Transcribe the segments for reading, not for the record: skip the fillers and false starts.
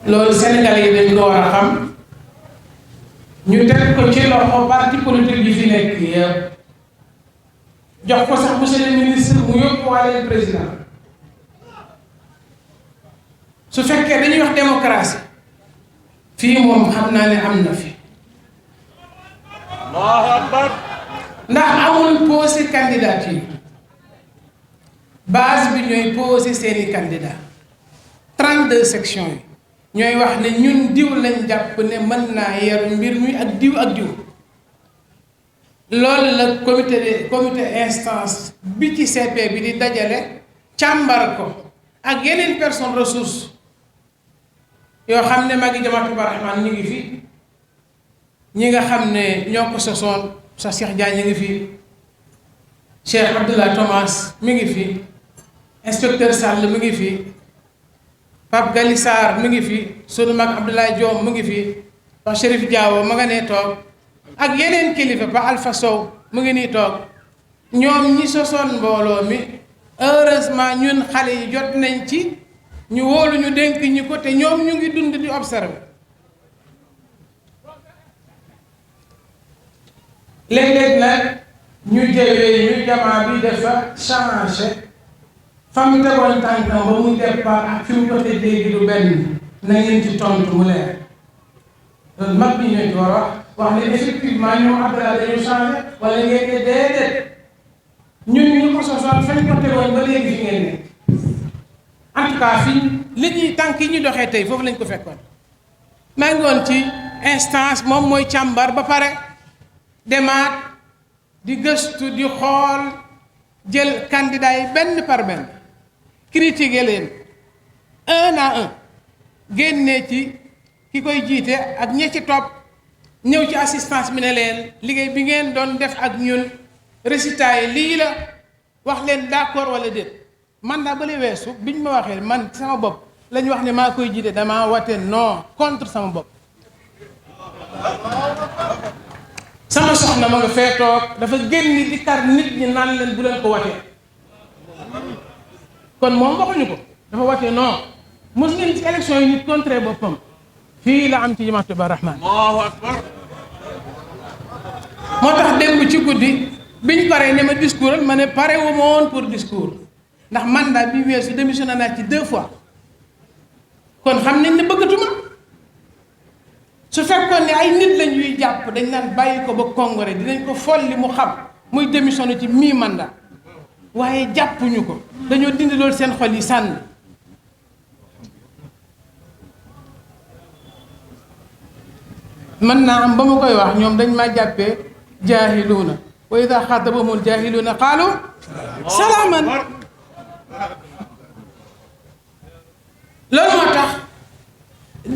loolu Sénégalais yi dañ ko war a xam ñu teg ko ci loxo parti politique yi fi nekk yëpp jox ko sax monsieur le ministre mu yóbbuwaale président su fekkee dañuy wax démocratie fii moom xam naa ne am na fi ndax amul posé candidature base bi ñooy posé seeni candidat 32 sections yi ñooy wax ne ñun diw lañ jàpp ne mën naa yeru mbir mi ak diw loolu la comité instance bi ci CP bi di dajale càmbar ko ak yeneen personne ressource yoo xam ne magi Jamaatu Rahmaan ñu ngi fi ñi nga xam ne ñoo ko sosoon sa Cheikh Diagne ñu ngi fi Cheikh Abdallah Thomas mi ngi fi inspecteur Sall mi ngi fi Pape Gali Sarr mi ngi fi sunu mag Abdoulaye Diom mu ngi fi wax Chérif Diawo ma nga nee toog ak yeneen kilifa ba Alpha Sow mu ngi nii toog ñoom ñi sosoon mbooloo mi heureusement ñun xale yi jot nañ ci ñu wóolu ñu dénk ñi ko te ñoom ñu ngi dund di observer léeg-léeg nag ñu jëwee ñu jamaa bi dafa changé fa mu tegoon tànkam ba muy départ ak fi mu ko teg léegi du benn na ngeen ci tontu mu leer loolu mag bi ñoo ci war wax ne effectivement ñoom Abdoulaye dañu changé wala ngeen ne déedéet ñun ñu ko sosoon fañ ko tegoon ba léegi fi ngeen ne en tout cas fii li ñuy tànk yi ñu doxee tey foofu lañ ko fekkoon maa ngi woon ci instance moom mooy càmbar ba pare demaat di gëstu di xool jël candidat yi benn par benn critiquer leen un à un génnee ci ki koy jiite ak ñi ci topp ñëw ci assistance bi ne leen liggéey bi ngeen doon def ak ñun résultat yi lii la wax leen d'accord wala déet man daa bële weesu biñ ma waxee man sama bopp la ñu wax ne maa koy jiite damaa wate non contre sama bopp sama soxna ma nga fee toog dafa génn di kar nit ñi naan leen bu leen ko watee kon moom waxuñu ko dafa watee non mos ngeen ci élection yi nit contre boppam fii la am ci Jamaatu Rahmaan moo tax démb ci guddi biñ paree ne ma discours ma ne pare wu ma woon pour discours ndax mandat bi weesu démissionné naa ci 2 fois kon xam nañ ne bëggatuma su fekkoon ne ay nit lañ yuy jàpp dañ naan bàyyi ko ba congrès dinañ ko folli mu xam muy démissionné ci mandat waaye jàppuñu ko dañoo dindi loolu seen xol yi sànni mën naa am ba ma koy wax ñoom dañ maa jàppee jaahiluuna wa ida xaatabahumul jaahiluuna qaalu salaaman loolu moo tax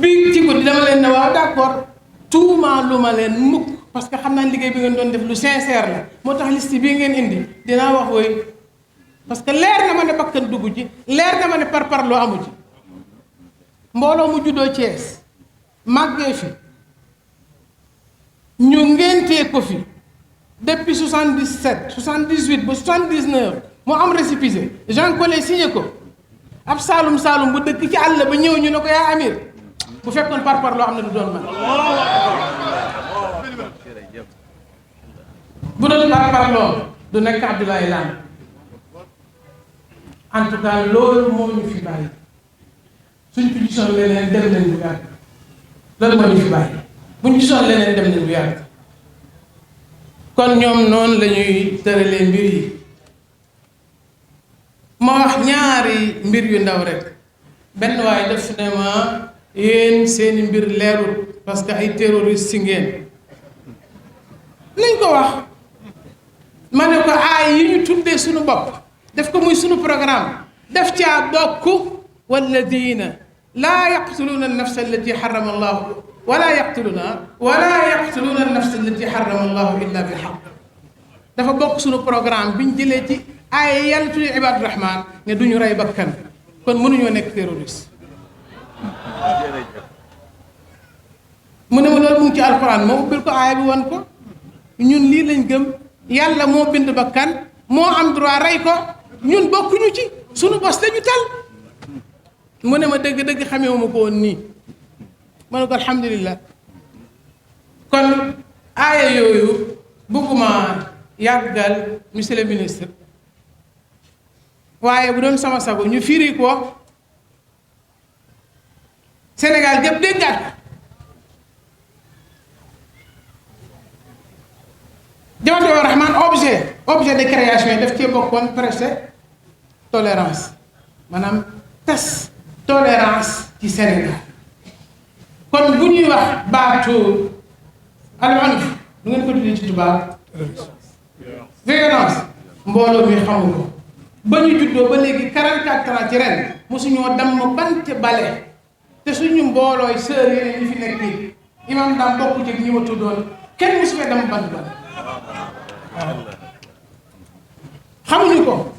bi ci guddi dama leen ne waaw d'accord tuuma lu ma leen mukk parce que xam naa liggéey bi ngeen doon def lu sincère la moo tax liste bii ngeen indi dinaa wax woy parce que leer na ma ne bakkan dugg ci leer na ma ne parparloo amu ci mbooloo mu juddoo Thiès màggee fi ñu ngéntee ko fi depuis 77 78 ba 79 mu am récépissé Jean Collé signé ko ab saalum saalum bu dëkk ci àll ba ñëw ñu ne ko yaa amir bu fekkoon parparloo am na du doon man bu doon parparloo du nekk Abdoulaye Lam en tout cas loolu moo ñu fi bàyyi suñ fi gisoon leneen dem nañ bu yàgg loolu moo ñu fi bàyyi buñ gisoon leneen dem nañ bu yàgg kon ñoom noonu la ñuy tëralee mbir yi ma wax ñaari mbir yu ndaw rek benn waaye def ne ma yéen seeni mbir leerul parce que ay terroriste si ngeen nañ ko wax ma ne ko aay yi ñu tuddee suñu bopp def ko muy suñu programme def caa bokk walladina laa yaqtuluuna an-nafsa allati harrama allahu wala yaqtuluuna an-nafsa allati harrama allahu illa bil haqq dafa bokk suñu programme biñ jëlee ci ay yàlla tuddee ibaadu rahmaan ne duñu rey bakkan kon mënuñoo nekk terroriste mu ne ma loolu mu ngi ci alquran moo ubbil ko aaya bi wan ko ñun lii lañ gëm yàlla moo bind bakkan moo am droit rey ko ñun bokkuñu ci suñu bos dañu tal mu ne ma dëgg-dëgg xamewuma ko woon nii ma ne ko alhamdulilah. kon aaya yooyu bëgguma yàggal monsieur le ministre waaye bu doon sama sago ñu firi ko Sénégal gépp déggaat ko. Jamaatul Rahman objet de création yi daf cee bokkoon presque tolérance maanaam tas tolérance ci Sénégal. kon bu ñuy wax baatu al-unf du ngeen ko tuddee ci tubaab violence mbooloo mi xamu ko ba ñu juddoo ba léegi 44 ans ci ren mosuñoo damm bante bale te suñu mboolooy sœur yeneen ñi fi nekk nii imam daam bokku ci ñi ma tuddoon kenn mosu fee damm bante bale xamuñu ko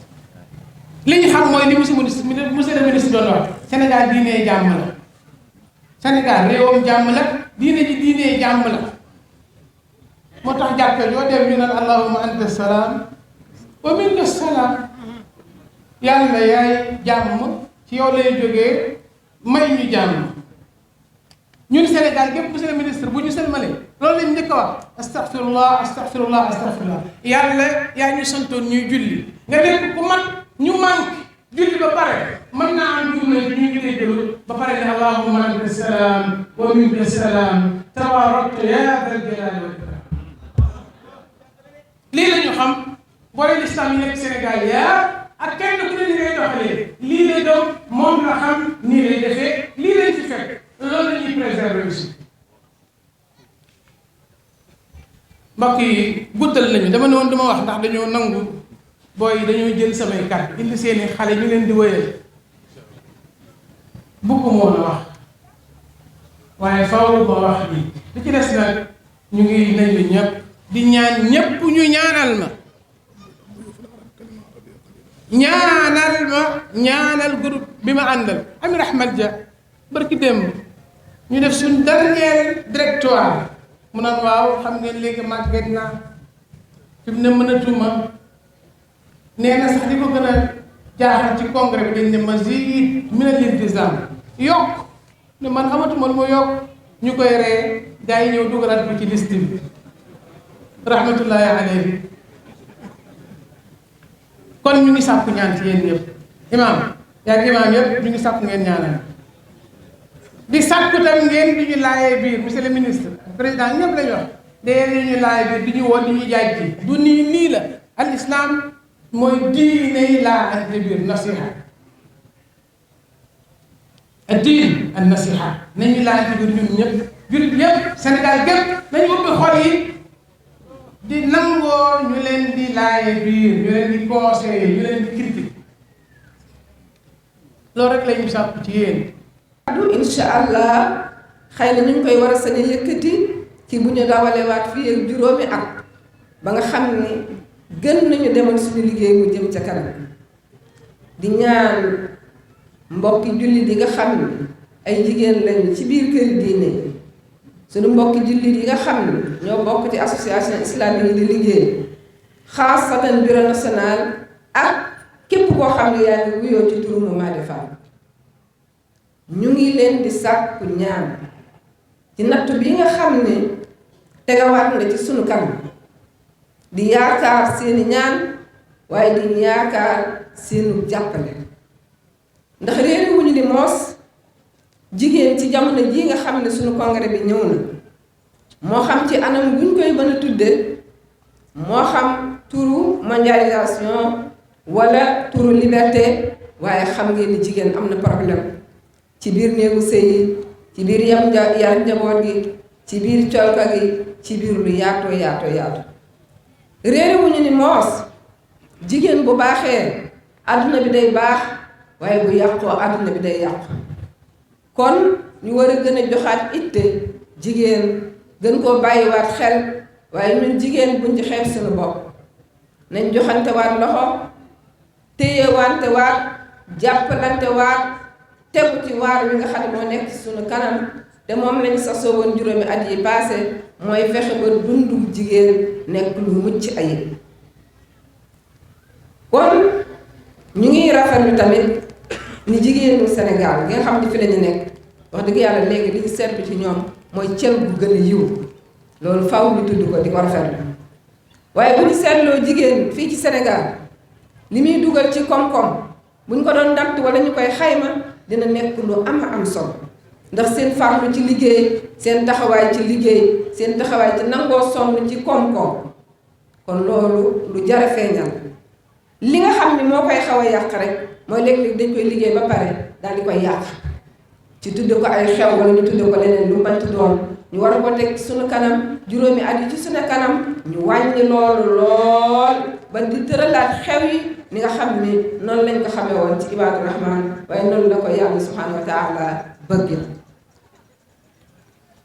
li ñu xam mooy li monsieur le ministre doon wax Sénégal diine jàmm la Sénégal réewam jàmm la diine ji diine jàmm la moo tax jàkka yoo dem ñu naan allahumma anta salaam wa minka salaam yàlla yaay jàmm ci yow lay jógee may ñu jàmm. ñun Sénégal gépp monsieur le ministre bu ñu sëlmalee loolu lañ njëkk a wax astaghfirullah astaghfirullah astaghfirullah yàlla yaa ñu santoon ñuy julli nga nekk ku mat ñu manqué julli ba pare mën naa am jur na ñu ngi lay déglu ba pare ne allahumma anta salaam wa minka salaam tabarakta ya dal jalali wal ikram. lii la ñu xam booy lislam yi nekk Sénégal yaa ak kenn ku ne ni ngay doxalee lii lay doon moom la xam nii lay defee lii lañ ci fekk loolu la ñuy préserver aussi. mbokk yi guddal nañu dama ne woon duma wax ndax dañoo nangu booy dañoo jël samay kàddu indi seeni xale ñu leen di wëyal bëggu moon a wax waaye faaw ba wax bi li ci des nag ñu ngi nañu ñëpp di ñaan ñëpp ñu ñaanal ma ñaanal groupe bi ma àndal Amir Ahmad Dia barki démb ñu def suñ dernier directoire mu naan waaw xam ngeen léegi màgget naa fi mu ne mënatuma nee na sax di ko gën a jaaxal ci congrès bi dañ ne mazid min al-iltizam yokk ne man amatuma lu ma yokk ñu koy ree gars yi ñëw dugalaat ko ci liste bi rahmatullahi alayhi. kon ñu ngi sàkku ñaan ci yéen ñëpp imaam yaa ngi imaam yëpp ñu ngi sàkku ngeen ñaanal di sàkku tam ngeen di ñu laayee biir monsieur le ministre président ñëpp lañu wax dee ñu laayee biir di ñu woon di ñu jaaj ji du nii la al islam mooy diine yi laa ante biir nasiha ad-diin an nasiha nañu laa ante biir ñun ñëpp jullit yëpp Sénégal gépp nañu ubbi xol yi di nangoo ñu leen di laaye biir ñu leen di conseiller ñu leen di critique loolu rek la ñu sàpp ci yéen. incha allah xëy na ñu ngi koy war a sañ a yëkkati ci bu ñu dawalewaat fii ak juróomi at ba nga xam ni gën nañu demal suñu liggéey mu jëm ca kanam di ñaan mbokki jullit yi nga xam ni ay jigéen lañu ci biir kër diine yi suñu mbokki jullit yi nga xam ni ñoo bokk ci association islamique yi di liggéey xaasatan bureau national ak képp koo xam ne yaa ngi wuyoo ci turu Mouvement des Femmes ñu ngi leen di sàkku ñaan ci nattu bi nga xam ne tegawaat na ci sunu kanam di yaakaar seeni ñaan waaye di yaakaar seenu jàppale ndax réeri wuñu di moos jigéen ci jamono ji nga xam ne sunu congrès bi ñëw na moo xam ci anam buñ koy mën a tudde moo xam turu mondialisation wala turu liberté waaye xam ngeen ni jigéen am na problème ci biir néegu sëy yi ci biir yar njaboot gi ci biir colka gi ci biir lu yaatoo yaatu réere wuñu ni moos jigéen bu baaxee àdduna bi day baax waaye bu yàqoo àdduna bi day yàqu kon ñu war a gën a joxaat itte jigéen gën koo bàyyiwaat xel waaye ñun jigéen buñ ci xeeb suñu bopp nañ joxante waat loxo téyewante waat jàppalante waat tegu ci waar wi nga xam ne moo nekk ci suñu kanam te moom lañ sasoo woon juróomi at yi passé mooy fexe ba dundu jigéen nekk lu mucc ayib kon ñu ngi rafetlu tamit ni jigéenu Sénégal gi nga xam ne fi lañu nekk wax dëgg yàlla léegi li ñu seetlu ci ñoom mooy cër bu gën a yiw loolu faw ñu tudd ko di ko rafetlu waaye bu ñu seetloo jigéen fii ci Sénégal li muy dugal ci koom-koom bu ñu ko doon natt wala ñu koy xayma dina nekk lu am solo ndax seen farlu ci liggéey seen taxawaay ci liggéey seen taxawaay ci nangoo sonn ci koom-koom kon loolu lu jar a feeñal li nga xam ni moo koy xaw a yàq rek mooy léeg-léeg dañ koy liggéey ba pare daal di koy yàq ci tudde ko ay xew wala ñu tudde ko leneen lu mënti doon ñu war ko teg ci suñu kanam juróomi at yi ci suñu kanam ñu wàññi loolu lool ba di tëralaat xew yi ni nga xam ni noonu lañ ko xamee woon ci ibaadu rahmaan waaye noonu la ko yàlla subhanahu wa taala bëgg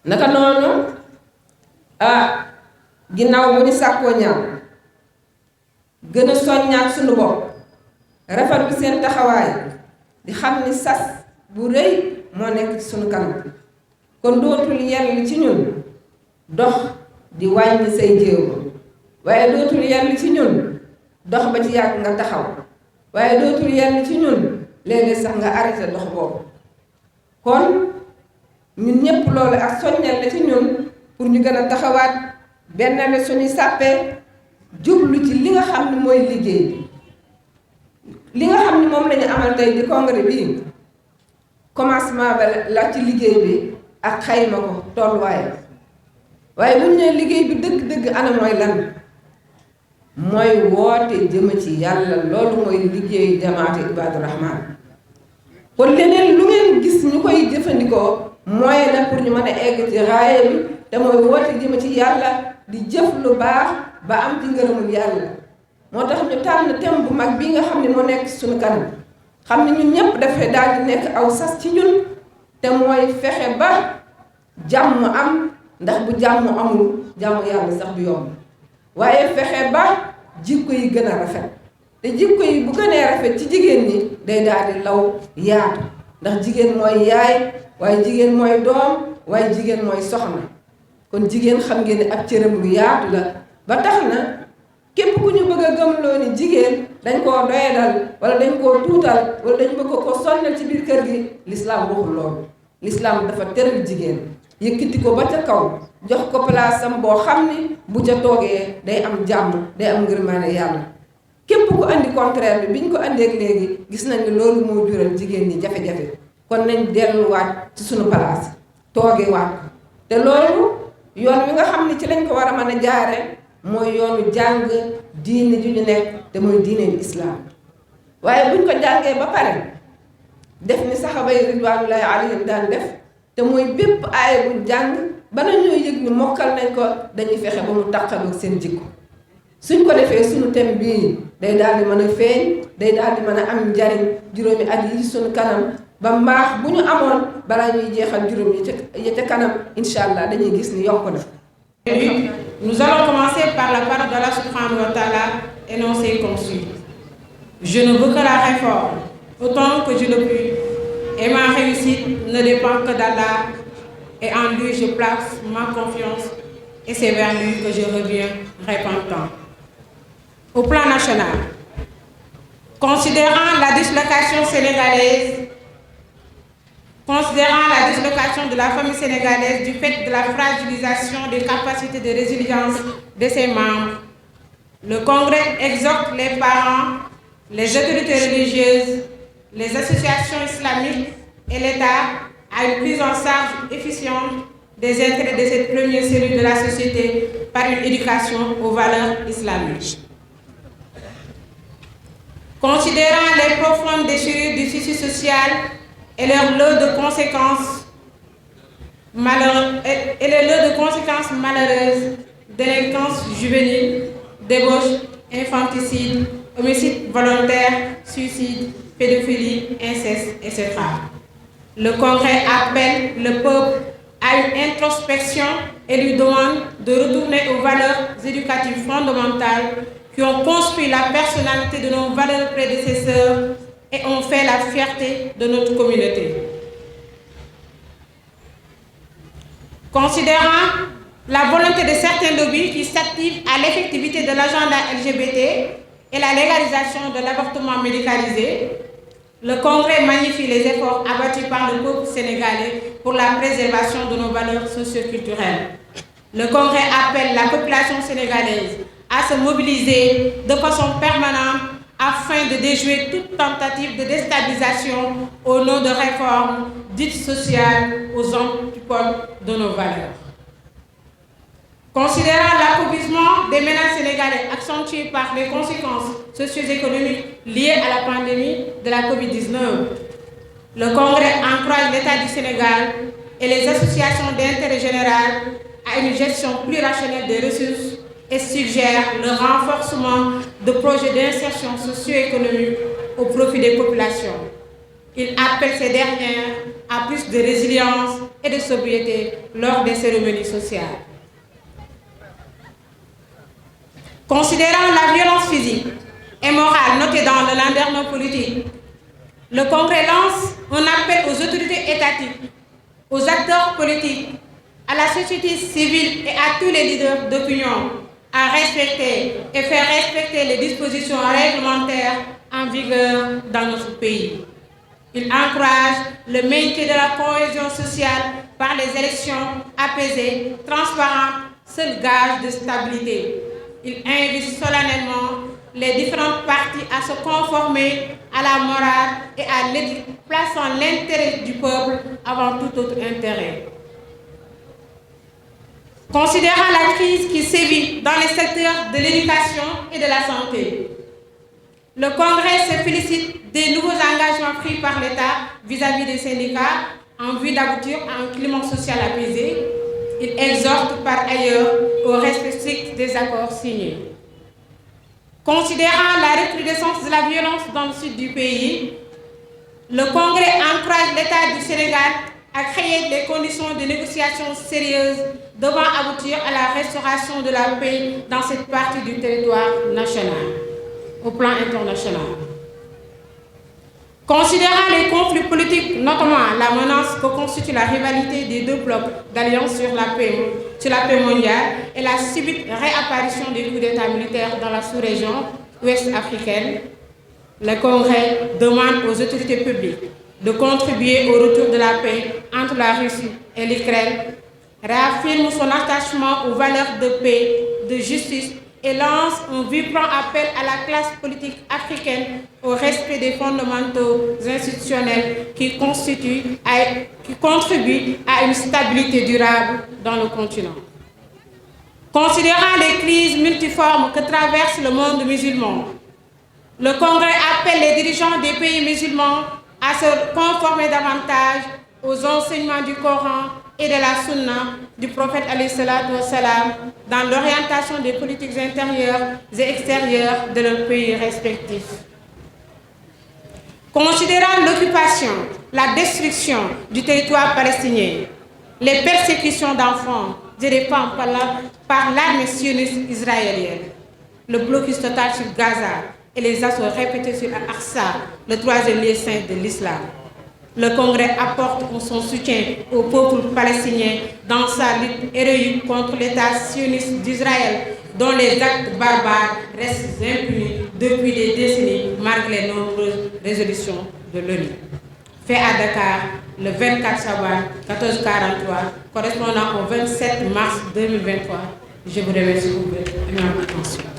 naka noonu ginnaaw bu ñu sàkkoo ñaan gën a soññaat suñu bopp rafet bi seen taxawaay di xam ni sas bu rëy moo nekk ci suñu kanam kon dootul yell ci ñun dox di wàññi say jéego waaye dootul yell ci ñun dox ba ci yàgg nga taxaw waaye dootul yell ci ñun léeg-léeg sax nga arrêté dox boobu kon ñun ñépp loolu ak soññal la ci ñun pour ñu gën a taxawaat benn la suñuy sàppee jublu ci li nga xam ne mooy liggéey bi li nga xam ne moom la ñu amal tey di congrès bii commencement ba la ci liggéey bi ak xayma ko tolluwaayam waaye bu ñu nee liggéey bi dëgg-dëgg ana mooy lan mooy woote jëm ci yàlla loolu mooy liggéeyu jamaate ibaadu rahmaan kon leneen lu ngeen gis ñu koy jëfandikoo mooy na pour ñu mën a egg ci raaya bi te mooy woote jëm ci yàlla di jëf lu baax ba am ci ngërëmul yàlla moo tax ñu tànn thème bu mag bii nga xam ne moo nekk suñu kanam xam ne ñun ñëpp dafay daal di nekk aw sas ci ñun te mooy fexe ba jàmm am ndax bu jàmm amul jàmm yàlla sax du yomb waaye fexe ba jikko yi gën a rafet te jikko yi bu gënee rafet ci jigéen ñi day daal di law yaatu ndax jigéen mooy yaay waaye jigéen mooy doom waaye jigéen mooy soxna kon jigéen xam ngeen ne ab cëram lu yaatu la ba tax na képp ku ñu bëgg a gëmloo ni jigéen dañ koo doyadal wala dañ koo tuutal wala dañ bëgg ko sonnal ci biir kër gi lislaam waxul loolu lislaam dafa teral jigéen yëkkati ko ba ca kaw jox ko palaasam boo xam ni bu ca toogee day am jàmm day am ngërmaane yàlla képp ku andi contraire bi bi ñu ko andeek léegi gis nañ ne loolu moo jural jigéen ñi jafe-jafe kon nañ delluwaat ci suñu palaas toogee waat ko te loolu yoon wi nga xam ni ci lañ ko war a mën a jaare mooy yoonu jàng diine ju ñu nekk te mooy diineen islaam waaye buñ ko jàngee ba pare def ni saxaaba yi ridwaanullaahi alayhim daan def te mooy bépp aaya buñ jàng bana ñooy yëg ni mokkal nañ ko dañuy fexe ba mu taqaloog seen jikko suñ ko defee suñu thème bii day daal di mën a feeñ day daal di mën a am njariñ juróomi at yi suñu kanam ba mbaax bu ñu amoon balaa ñuy jeexal juróom yi ca kanam incha allah dañuy gis ni yokk na. Nous allons commencer par la parole d'Allah subhanahu wa ta'ala énoncée comme suit. Je ne veux que la réforme, autant que je le puis, et ma réussite ne dépend que d'Allah, et en lui je place ma confiance, et c'est vers lui que je reviens repentant. Au plan national, considérant la dislocation de la famille sénégalaise du fait de la fragilisation des capacités de résilience de ses membres, le Congrès exhorte les parents, les autorités religieuses, les associations islamiques et l'État à une prise en charge efficiente des intérêts de cette première cellule de la société par une éducation aux valeurs islamiques. Considérant les profondes déchirures du tissu social et leur lot de conséquences malheureuses, délinquance juvénile, débauche, infanticide, homicide volontaire, suicide, pédophilie, inceste, etc. Le Congrès appelle le peuple à une introspection et lui demande de retourner aux valeurs éducatives fondamentales qui ont construit la personnalité de nos valeurs prédécesseurs et ont fait la fierté de notre communauté. Considérant la volonté de certains lobbies qui s'activent à l'effectivité de l'agenda LGBT et la légalisation de l'avortement médicalisé, le Congrès magnifie les efforts abattus par le peuple sénégalais pour la préservation de nos valeurs socio-culturelles. Le Congrès appelle la population sénégalaise à se mobiliser de façon permanente afin de déjouer toute tentative de déstabilisation au nom de réformes dites sociales aux antipodes de nos valeurs. Considérant l'appauvrissement des ménages sénégalais accentué par les conséquences socio-économiques liées à la pandémie de la COVID-19, le Congrès encourage l'État du Sénégal et les associations d'intérêt général à une gestion plus rationnelle des ressources et suggère le renforcement de projets d'insertion socio-économique au profit des populations. Il appelle ces dernières à plus de résilience et de sobriété lors des cérémonies sociales. Considérant la violence physique et morale notée dans le landerneau politique, le Congrès lance un appel aux autorités étatiques, aux acteurs politiques, à la société civile et à tous les leaders d'opinion à respecter et faire respecter les dispositions réglementaires en vigueur dans notre pays. Il encourage le maintien de la cohésion sociale par les élections apaisées, transparentes, seul gage de stabilité. Il invite solennellement les différentes parties à se conformer à la morale et à l'éthique, plaçant l'intérêt du peuple avant tout autre intérêt. Considérant la crise qui sévit dans les secteurs de l'éducation et de la santé, le Congrès se félicite des nouveaux engagements pris par l'État vis-à-vis des syndicats en vue d'aboutir à un climat social apaisé. Il exhorte par ailleurs au respect strict des accords signés. Considérant la recrudescence de la violence dans le sud du pays, le Congrès encourage l'État du Sénégal à créer les conditions de négociation sérieuses devant aboutir à la restauration de la paix dans cette partie du territoire national, au plan international. Considérant les conflits politiques, notamment la menace que constitue la rivalité des deux blocs d'alliance sur la paix mondiale et la subite réapparition des coups d'État militaires dans la sous-région ouest africaine, le Congrès demande aux autorités publiques de contribuer au retour de la paix entre la Russie et l'Ukraine, réaffirme son attachement aux valeurs de paix, de justice et lance un vibrant appel à la classe politique africaine au respect des fondamentaux institutionnels qui contribuent à une stabilité durable dans le continent. Considérant les crises multiformes que traverse le monde musulman, le Congrès appelle les dirigeants des pays musulmans à se conformer davantage aux enseignements du Coran et de la Sunna du prophète alayhi salatu wassalam dans l'orientation des politiques intérieures et extérieures de leurs pays respectifs. Considérant l'occupation, la destruction du territoire palestinien, les persécutions d'enfants et de femmes par l'armée sioniste israélienne, le blocus total sur Gaza et les assauts répétés sur Al-Aqsa, le troisième lieu saint de l'islam, le Congrès apporte son soutien au peuple palestinien dans sa lutte héroïque contre l'État sioniste d'Israël, dont les actes barbares restent impunis depuis des décennies malgré les nombreuses résolutions de l'ONU. Fait à Dakar le 24 Chaban 1443, correspondant au 27 mars 2023. Je vous remercie pour votre attention.